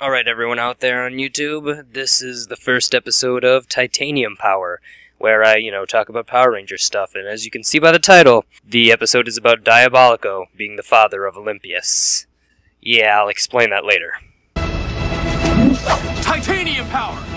Alright, everyone out there on YouTube, this is the first episode of Titanium Power, where I, talk about Power Rangers stuff, and as you can see by the title, the episode is about Diabolico being the father of Olympius. Yeah, I'll explain that later. Titanium Power!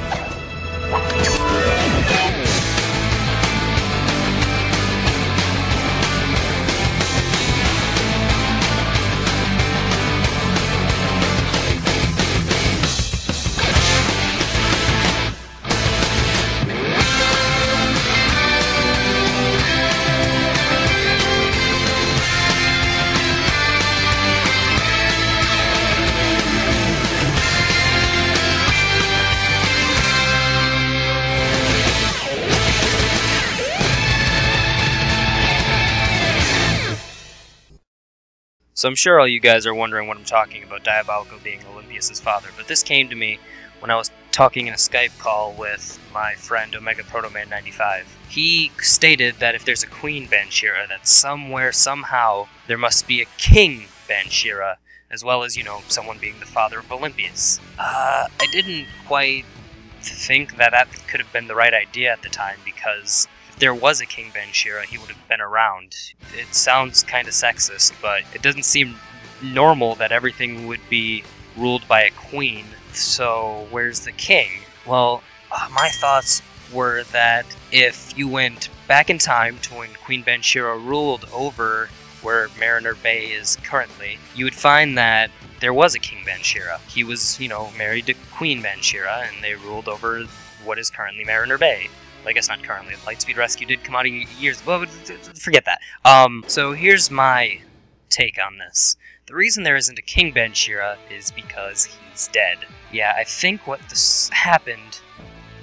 So I'm sure all you guys are wondering what I'm talking about Diabolico being Olympius' father, but this came to me when I was talking in a Skype call with my friend Omega Protoman 95. He stated that if there's a Queen Banshira, that somewhere, somehow, there must be a King Banshira, as well as, someone being the father of Olympius. I didn't quite think that could have been the right idea at the time, because if there was a King Banshira, he would have been around. It sounds kind of sexist, but it doesn't seem normal that everything would be ruled by a queen, so where's the king? Well, my thoughts were that if you went back in time to when Queen Banshira ruled over where Mariner Bay is currently, you would find that there was a King Banshira. He was, married to Queen Banshira, and they ruled over what is currently Mariner Bay. I guess not currently. Lightspeed Rescue did come out years ago, but forget that. So here's my take on this. The reason there isn't a King Banshira is because he's dead. Yeah, I think what this happened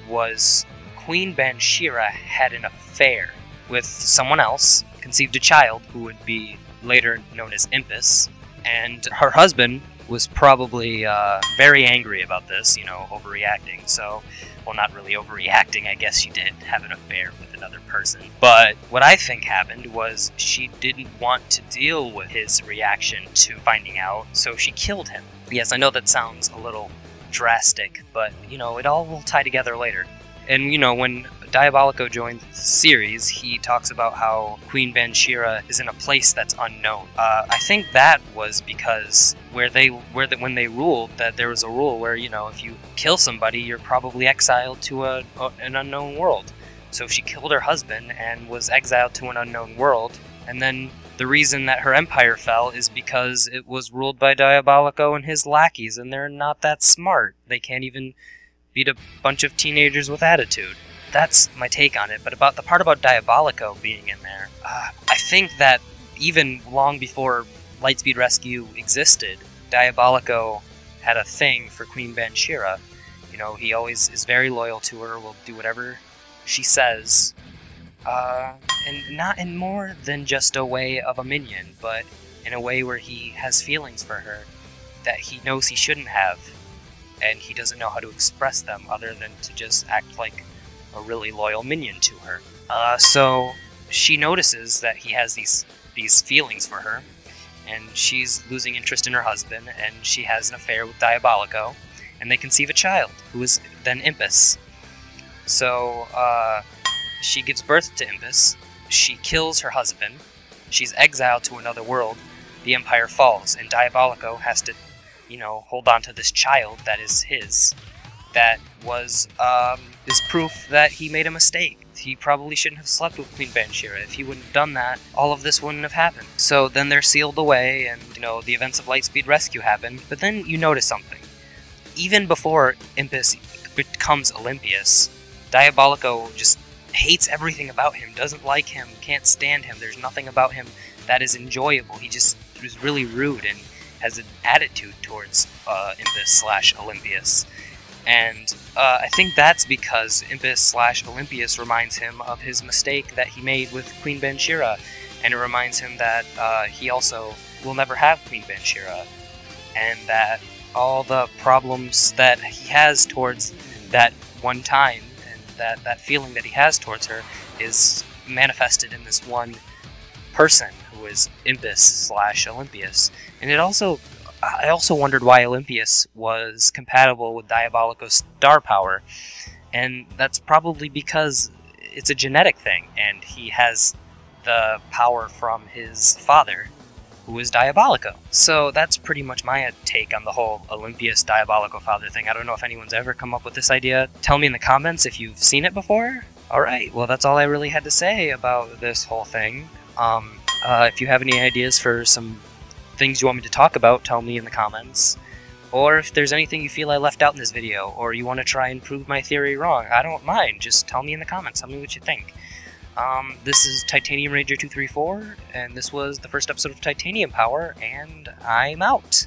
was Queen Banshira had an affair with someone else, conceived a child who would be later known as Olympius, and her husband was probably very angry about this, overreacting. So, well, not really overreacting, I guess she did have an affair with another person. But what I think happened was she didn't want to deal with his reaction to finding out, so she killed him. Yes, I know that sounds a little drastic, but, it all will tie together later. And, when Diabolico joined the series, he talks about how Queen Banshira is in a place that's unknown. I think that was because when they ruled, that there was a rule where, if you kill somebody, you're probably exiled to an unknown world. So she killed her husband and was exiled to an unknown world, and then the reason that her empire fell is because it was ruled by Diabolico and his lackeys, and they're not that smart. They can't even beat a bunch of teenagers with attitude. That's my take on it, but about the part about Diabolico being in there, I think that even long before Lightspeed Rescue existed, Diabolico had a thing for Queen Banshira. He always is very loyal to her, will do whatever she says, and not in more than just a way of a minion, but in a way where he has feelings for her that he knows he shouldn't have, and he doesn't know how to express them other than to just act like a really loyal minion to her. So she notices that he has these feelings for her, and she's losing interest in her husband, and she has an affair with Diabolico, and they conceive a child, who is then Olympius. So she gives birth to Olympius, she kills her husband, she's exiled to another world, the empire falls, and Diabolico has to, hold on to this child that is his, that was is proof that he made a mistake. He probably shouldn't have slept with Queen Banshira. If he wouldn't have done that, all of this wouldn't have happened. So then they're sealed away, and the events of Lightspeed Rescue happen. But then you notice something. Even before Olympius becomes Olympius, Diabolico just hates everything about him, doesn't like him, can't stand him. There's nothing about him that is enjoyable. He just was really rude and has an attitude towards Olympius/Olympius. And I think that's because Olympius/Olympius reminds him of his mistake that he made with Queen Banshira, and it reminds him that he also will never have Queen Banshira, and that all the problems that he has towards that one time, and that feeling that he has towards her, is manifested in this one person who is Olympius/Olympius. And it also I also wondered why Olympius was compatible with Diabolico's star power, and that's probably because it's a genetic thing, and he has the power from his father, who is Diabolico. So that's pretty much my take on the whole Olympius Diabolico father thing. I don't know if anyone's ever come up with this idea. Tell me in the comments if you've seen it before. Alright, well that's all I really had to say about this whole thing. If you have any ideas for some things you want me to talk about, tell me in the comments. Or if there's anything you feel I left out in this video, or you want to try and prove my theory wrong, I don't mind. Just tell me in the comments. Tell me what you think. This is Titanium Ranger 234, and this was the first episode of Titanium Power, and I'm out.